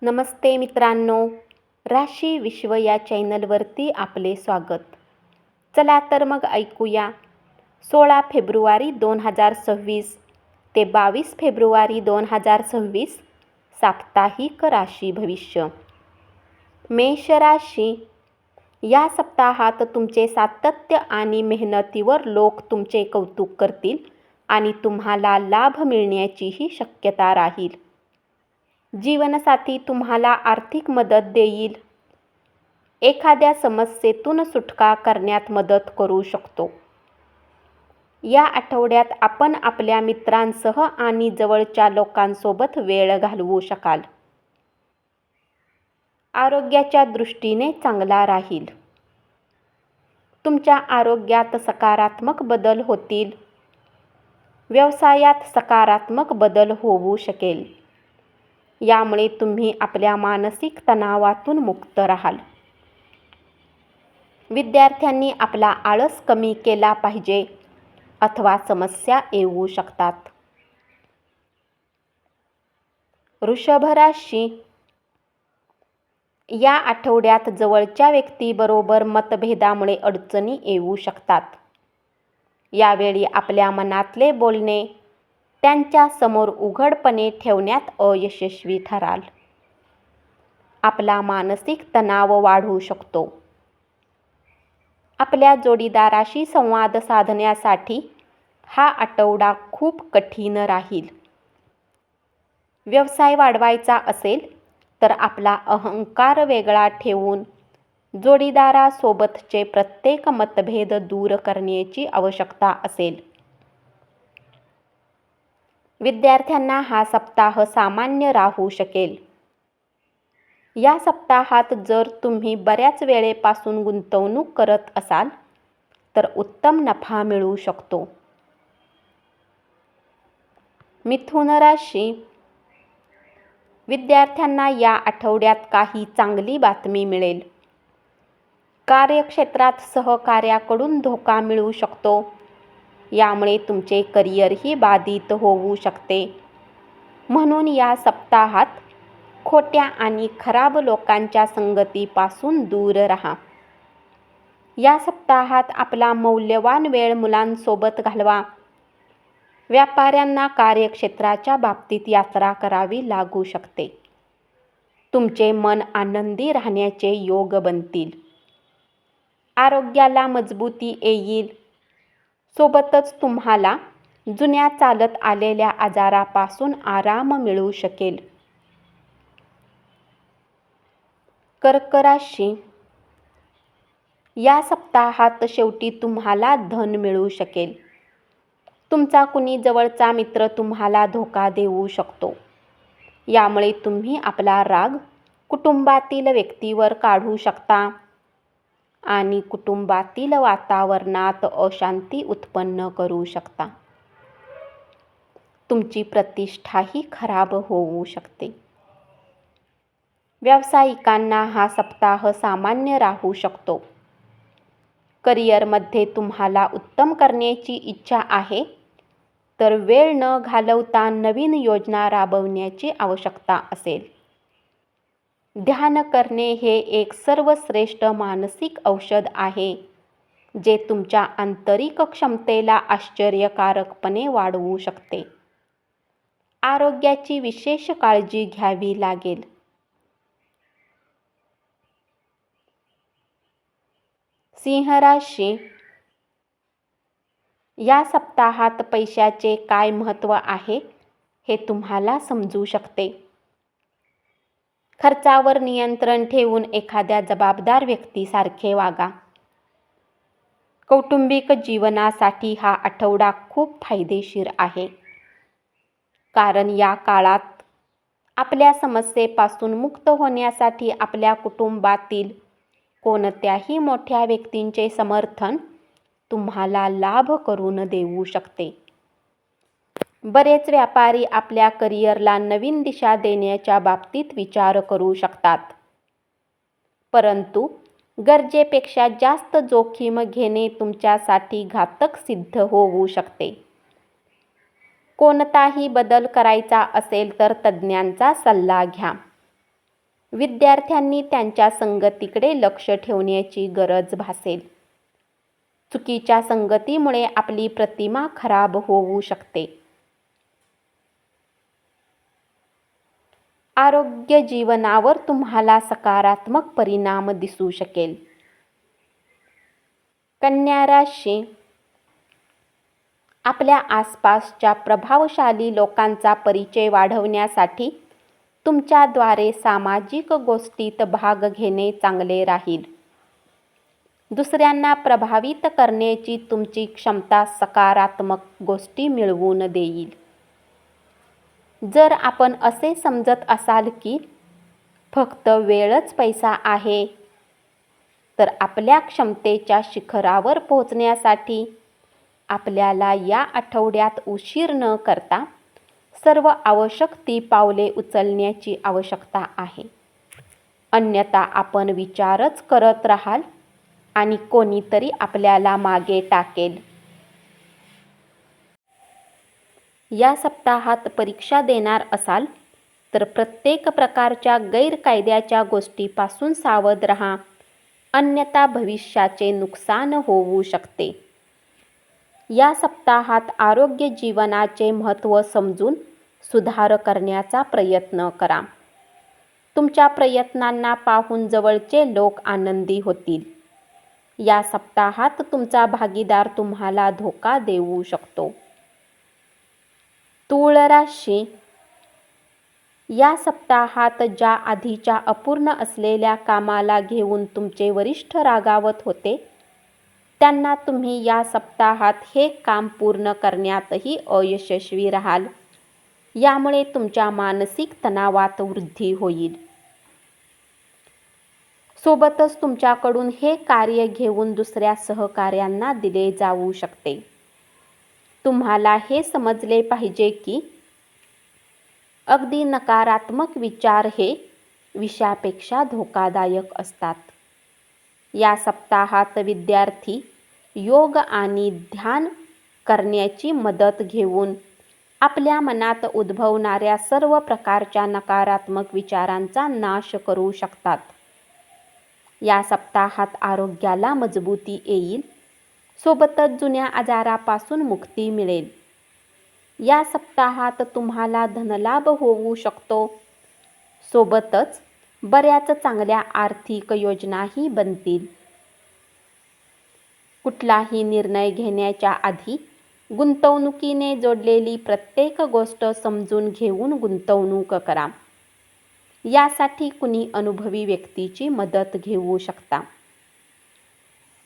नमस्ते मित्रांनो, राशी विश्व या चॅनलवरती आपले स्वागत. चला तर मग ऐकूया 16 फेब्रुवारी 2026 ते 22 फेब्रुवारी 2026 साप्ताहिक राशी भविष्य. मेष राशी. या सप्ताहात तुमचे सातत्य आणि मेहनतीवर लोक तुमचे कौतुक करतील आणि तुम्हाला लाभ मिळण्याचीही शक्यता राहील. जीवनसाथी तुम्हाला आर्थिक मदत देईल. एखाद्या समस्येतून सुटका करण्यात मदत करू शकतो. या आठवड्यात आपण आपल्या मित्रांसह आणि जवळच्या लोकांसोबत वेळ घालवू शकाल. आरोग्याच्या दृष्टीने चांगला राहील. तुमच्या आरोग्यात सकारात्मक बदल होतील. व्यवसायात सकारात्मक बदल होऊ शकेल. यामुळे तुम्ही आपल्या मानसिक तणावातून मुक्त राहाल. विद्यार्थ्यांनी आपला आळस कमी केला पाहिजे अथवा समस्या येऊ शकतात. वृषभ राशी. या आठवड्यात जवळच्या व्यक्तीबरोबर मतभेदामुळे अडचणी येऊ शकतात. यावेळी आपल्या मनातले बोलणे त्यांच्या समोर उघडपणे ठेवण्यात अयशस्वी ठराल. आपला मानसिक तणाव वाढू शकतो. आपल्या जोडीदाराशी संवाद साधण्यासाठी हा आठवडा खूप कठीण राहील. व्यवसाय वाढवायचा असेल तर आपला अहंकार वेगळा ठेवून जोडीदारासोबतचे प्रत्येक मतभेद दूर करण्याची आवश्यकता असेल. विद्यार्थ्यांना हा सप्ताह सामान्य राहू शकेल. या सप्ताहात जर तुम्ही बऱ्याच वेळेपासून गुंतवणूक करत असाल तर उत्तम नफा मिळू शकतो. मिथुन राशी. विद्यार्थ्यांना या आठवड्यात काही चांगली बातमी मिळेल. कार्यक्षेत्रात सहकार्याकडून धोका मिळू शकतो. यामुळे तुमचे करिअरही बाधित होऊ शकते. म्हणून या सप्ताहात खोट्या आणि खराब लोकांच्या संगतीपासून दूर राहा. या सप्ताहात आपला मौल्यवान वेळ मुलांसोबत घालवा. व्यापाऱ्यांना कार्यक्षेत्राच्या बाबतीत यात्रा करावी लागू शकते. तुमचे मन आनंदी राहण्याचे योग बनतील. आरोग्याला मजबूती येईल. सोबतच तुम्हाला जुन्या चालत आलेल्या आजारापासून आराम मिळू शकेल. कर्क राशी. या सप्ताहात शेवटी तुम्हाला धन मिळू शकेल. तुमचा कुणी जवळचा मित्र तुम्हाला धोका देऊ शकतो. यामुळे तुम्ही आपला राग कुटुंबातील व्यक्तीवर काढू शकता आणि कुटुंबातील वातावरणात अशांती उत्पन्न करू शकता. तुमची प्रतिष्ठाही खराब होऊ शकते. व्यावसायिकांना हा सप्ताह सामान्य राहू शकतो. करिअरमध्ये तुम्हाला उत्तम करण्याची इच्छा आहे तर वेळ न घालवता नवीन योजना राबवण्याची आवश्यकता असेल. ध्यान करणे हे एक सर्वश्रेष्ठ मानसिक औषध आहे जे तुमच्या आंतरिक क्षमतेला आश्चर्यकारकपणे वाढवू शकते. आरोग्याची विशेष काळजी घ्यावी लागेल. सिंह राशी. या सप्ताहात पैशाचे काय महत्त्व आहे हे तुम्हाला समजू शकते. खर्चावर नियंत्रण ठेवून एखाद्या जबाबदार व्यक्तीसारखे वागा. कौटुंबिक जीवनासाठी हा आठवडा खूप फायदेशीर आहे. कारण या काळात आपल्या समस्येपासून मुक्त होण्यासाठी आपल्या कुटुंबातील कोणत्याही मोठ्या व्यक्तींचे समर्थन तुम्हाला लाभ करून देऊ शकते. बरेच व्यापारी आपल्या करिअरला नवीन दिशा देण्याच्या बाबतीत विचार करू शकतात. परंतु गरजेपेक्षा जास्त जोखीम घेणे तुमच्यासाठी घातक सिद्ध होऊ शकते. कोणताही बदल करायचा असेल तर तज्ज्ञांचा सल्ला घ्या. विद्यार्थ्यांनी त्यांच्या संगतीकडे लक्ष ठेवण्याची गरज भासेल. चुकीच्या संगतीमुळे आपली प्रतिमा खराब होऊ शकते. आरोग्य जीवनावर तुम्हाला सकारात्मक परिणाम दिसू शकेल. कन्या राशी, आपल्या आसपासच्या प्रभावशाली लोकांचा परिचय वाढवण्यासाठी तुमच्याद्वारे सामाजिक गोष्टीत भाग घेणे चांगले राहील. दुसऱ्यांना प्रभावित करण्याची तुमची क्षमता सकारात्मक गोष्टी मिळवून देईल. जर आपण असे समजत असाल की फक्त वेळच पैसा आहे, तर आपल्या क्षमतेच्या शिखरावर पोहोचण्यासाठी आपल्याला या आठवड्यात उशीर न करता सर्व आवश्यक ती पावले उचलण्याची आवश्यकता आहे. अन्यथा आपण विचारच करत राहाल आणि कोणीतरी आपल्याला मागे टाकेल. या सप्ताहात परीक्षा देणार असाल तर प्रत्येक प्रकारच्या गैरकायद्याच्या गोष्टीपासून सावध राहा, अन्यथा भविष्याचे नुकसान होऊ शकते. या सप्ताहात आरोग्य जीवनाचे महत्त्व समजून सुधार करण्याचा प्रयत्न करा. तुमच्या प्रयत्नांना पाहून जवळचे लोक आनंदी होतील. या सप्ताहात तुमचा भागीदार तुम्हाला धोका देऊ शकतो. तूळ राशी, या सप्ताहात ज्या आधीच्या अपूर्ण असलेल्या कामाला घेऊन तुमचे वरिष्ठ रागावत होते, त्यांना तुम्ही या सप्ताहात हे काम पूर्ण करण्यातही अयशस्वी राहाल. यामुळे तुमच्या मानसिक तणावात वृद्धी होईल. सोबतच तुमच्याकडून हे कार्य घेऊन दुसऱ्या सहकाऱ्यांना दिले जाऊ शकते. तुम्हाला हे समजले पाहिजे की अगदी नकारात्मक विचार हे विषापेक्षा धोकादायक असतात. या सप्ताहात विद्यार्थी योग आणि ध्यान करण्याची मदत घेऊन आपल्या मनात उद्भवणाऱ्या सर्व प्रकारच्या नकारात्मक विचारांचा नाश करू शकतात. या सप्ताहात आरोग्याला मजबूती येईल. सोबतच जुन्या आजारापासून मुक्ती मिळेल. या सप्ताहात तुम्हाला धनलाभ होऊ शकतो. सोबतच बऱ्याच चांगल्या आर्थिक योजनाही बनतील. कुठलाही निर्णय घेण्याच्या आधी गुंतवणुकीने जोडलेली प्रत्येक गोष्ट समजून घेऊन गुंतवणूक करा. यासाठी कुणी अनुभवी व्यक्तीची मदत घेऊ शकता.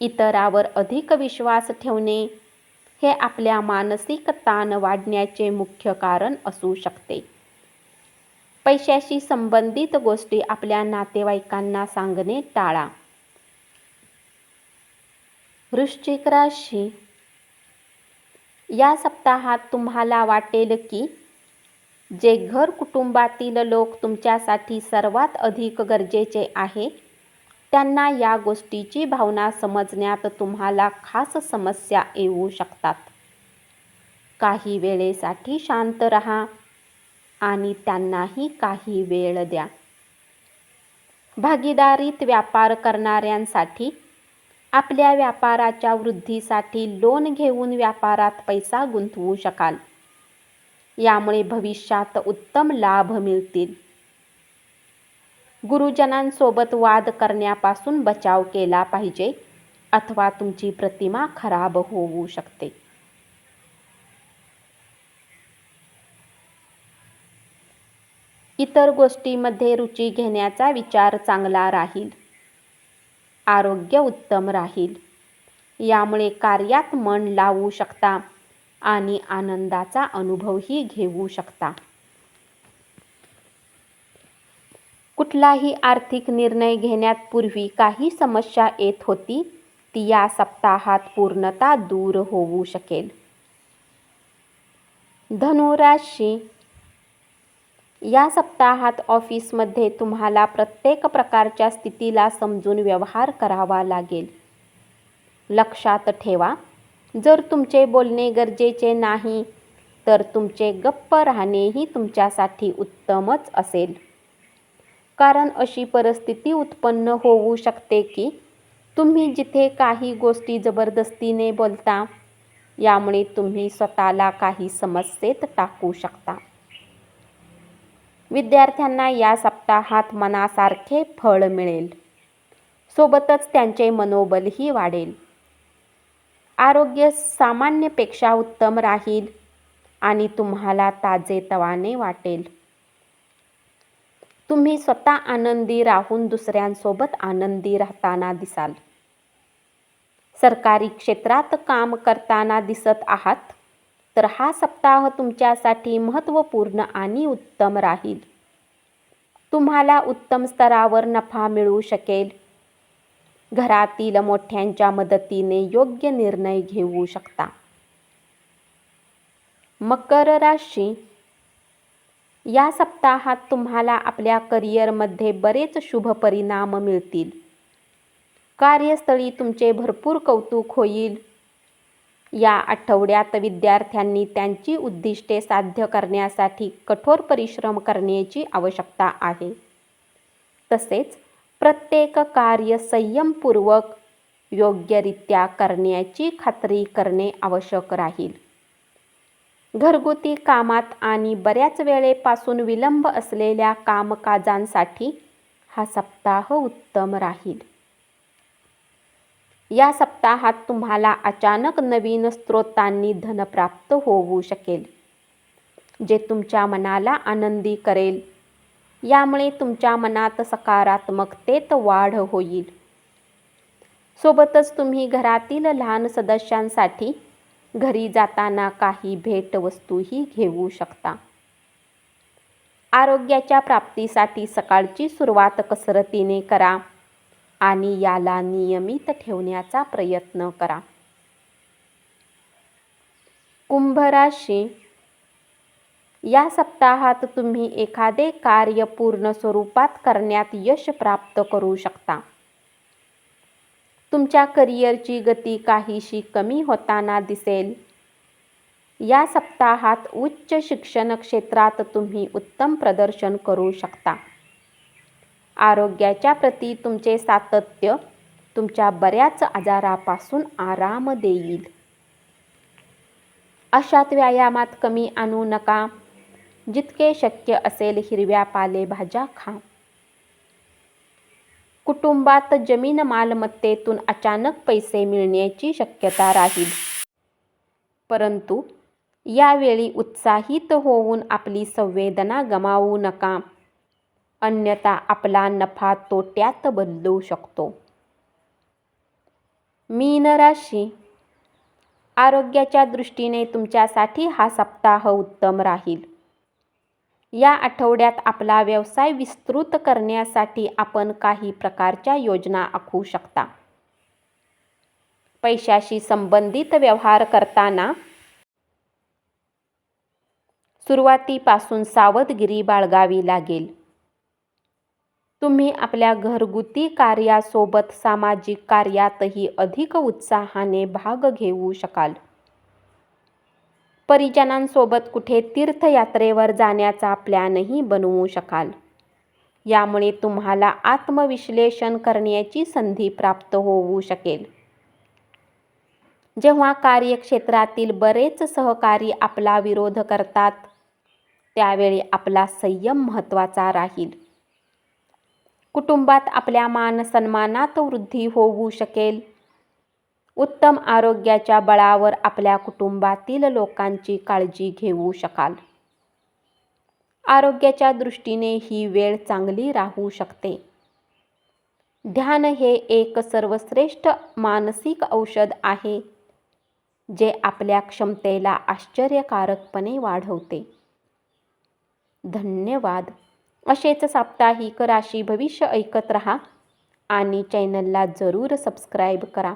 इतरावर अधिक विश्वास ठेवणे हे आपल्या मानसिक ताण वाढण्याचे मुख्य कारण असू शकते. पैशाशी संबंधित गोष्टी आपल्या नातेवाईकांना सांगणे टाळा. वृश्चिक राशी, या सप्ताहात तुम्हाला वाटेल की जे घर कुटुंबातील लोक तुमच्यासाठी सर्वात अधिक गरजेचे आहे, त्यांना या गोष्टीची भावना समजण्यात तुम्हाला खास समस्या येऊ शकतात. काही वेळेसाठी शांत राहा आणि त्यांनाही काही वेळ द्या. भागीदारीत व्यापार करणाऱ्यांसाठी आपल्या व्यापाराच्या वृद्धीसाठी लोन घेऊन व्यापारात पैसा गुंतवू शकाल. यामुळे भविष्यात उत्तम लाभ मिळतील. गुरुजनांसोबत वाद करण्यापासून बचाव केला पाहिजे, अथवा तुमची प्रतिमा खराब होऊ शकते. इतर गोष्टींमध्ये रुची घेण्याचा विचार चांगला राहील. आरोग्य उत्तम राहील. यामुळे कार्यात मन लावू शकता आणि आनंदाचा अनुभवही घेऊ शकता. कुठलाही आर्थिक निर्णय घेण्यापूर्वी काही समस्या येत होती, ती या सप्ताहात पूर्णतः दूर होऊ शकेल. धनु राशी, या सप्ताहात ऑफिसमध्ये तुम्हाला प्रत्येक प्रकारच्या स्थितीला समजून व्यवहार करावा लागेल. लक्षात ठेवा, जर तुमचे बोलणे गरजेचे नाही तर तुमचे गप्प राहणेही तुमच्यासाठी उत्तमच असेल. कारण अशी परिस्थिती उत्पन्न होऊ शकते की तुम्ही जिथे काही गोष्टी जबरदस्तीने बोलता, यामुळे तुम्ही स्वतःला काही समस्येत टाकू शकता. विद्यार्थ्यांना या सप्ताहात मनासारखे फळ मिळेल. सोबतच त्यांचे मनोबलही वाढेल. आरोग्य सामान्यपेक्षा उत्तम राहील आणि तुम्हाला ताजेतवाने वाटेल. तुम्ही स्वतः आनंदी राहून दुसऱ्यांसोबत आनंदी राहताना दिसाल. सरकारी क्षेत्रात काम करताना दिसत आहात तर हा सप्ताह तुमच्यासाठी महत्त्वपूर्ण आणि उत्तम राहील. तुम्हाला उत्तम स्तरावर नफा मिळू शकेल. घरातील मोठ्यांच्या मदतीने योग्य निर्णय घेऊ शकता. मकर राशी, या सप्ताहात तुम्हाला आपल्या करिअरमध्ये बरेच शुभ परिणाम मिळतील. कार्यस्थळी तुमचे भरपूर कौतुक होईल. या आठवड्यात विद्यार्थ्यांनी त्यांची उद्दिष्टे साध्य करण्यासाठी कठोर परिश्रम करण्याची आवश्यकता आहे. तसेच प्रत्येक कार्य संयमपूर्वक योग्यरित्या करण्याची खात्री करणे आवश्यक राहील. घरगुती कामात आणि बऱ्याच वेळेपासून विलंब असलेल्या कामकाजांसाठी हा सप्ताह उत्तम राहील. या सप्ताहात तुम्हाला अचानक नवीन स्रोतांनी धन प्राप्त होऊ शकेल, जे तुमच्या मनाला आनंदी करेल. यामुळे तुमच्या मनात सकारात्मकतेत वाढ होईल. सोबतच तुम्ही घरातील लहान सदस्यांसाठी घरी जाताना काही भेटवस्तूही घेऊ शकता. आरोग्याच्या प्राप्तीसाठी सकाळची सुरुवात कसरतीने करा आणि याला नियमित ठेवण्याचा प्रयत्न करा. कुंभ राशी, या सप्ताहात तुम्ही एखादे कार्य पूर्ण स्वरूपात करण्यात यश प्राप्त करू शकता. तुमच्या करिअरची गती काहीशी कमी होताना दिसेल. या सप्ताहात उच्च शिक्षण क्षेत्रात तुम्ही उत्तम प्रदर्शन करू शकता. आरोग्याच्या प्रती तुमचे सातत्य तुमच्या बऱ्याच आजारापासून आराम देईल. अशात व्यायामात कमी आणू नका. जितके शक्य असेल हिरव्या पालेभाज्या खा. कुटुंबात जमीन मालमत्तेतून अचानक पैसे मिळण्याची शक्यता राहील. परंतु यावेळी उत्साहित होऊन आपली संवेदना गमावू नका, अन्यथा आपला नफा तोट्यात बदलू शकतो. मीन राशी, आरोग्याच्या दृष्टीने तुमच्यासाठी हा सप्ताह उत्तम राहील. या आठवड्यात आपला व्यवसाय विस्तृत करण्यासाठी आपण काही प्रकारच्या योजना आखू शकता. पैशाशी संबंधित व्यवहार करताना सुरुवातीपासून सावधगिरी बाळगावी लागेल. तुम्ही आपल्या घरगुती कार्यासोबत सामाजिक कार्यातही अधिक उत्साहाने भाग घेऊ शकाल. परिजनांसोबत कुठे तीर्थयात्रेवर जाण्याचा प्लॅनही बनवू शकाल. यामुळे तुम्हाला आत्मविश्लेषण करण्याची संधी प्राप्त होऊ शकेल. जेव्हा कार्यक्षेत्रातील बरेच सहकारी आपला विरोध करतात, त्यावेळी आपला संयम महत्त्वाचा राहील. कुटुंबात आपल्या मानसन्मानात वृद्धी होऊ शकेल. उत्तम आरोग्याच्या बळावर आपल्या कुटुंबातील लोकांची काळजी घेऊ शकाल. आरोग्याच्या दृष्टीने ही वेळ चांगली राहू शकते. ध्यान हे एक सर्वश्रेष्ठ मानसिक औषध आहे, जे आपल्या क्षमतेला आश्चर्यकारकपणे वाढवते. धन्यवाद. असेच साप्ताहिक राशी भविष्य ऐकत रहा आणि चॅनलला जरूर सबस्क्राईब करा.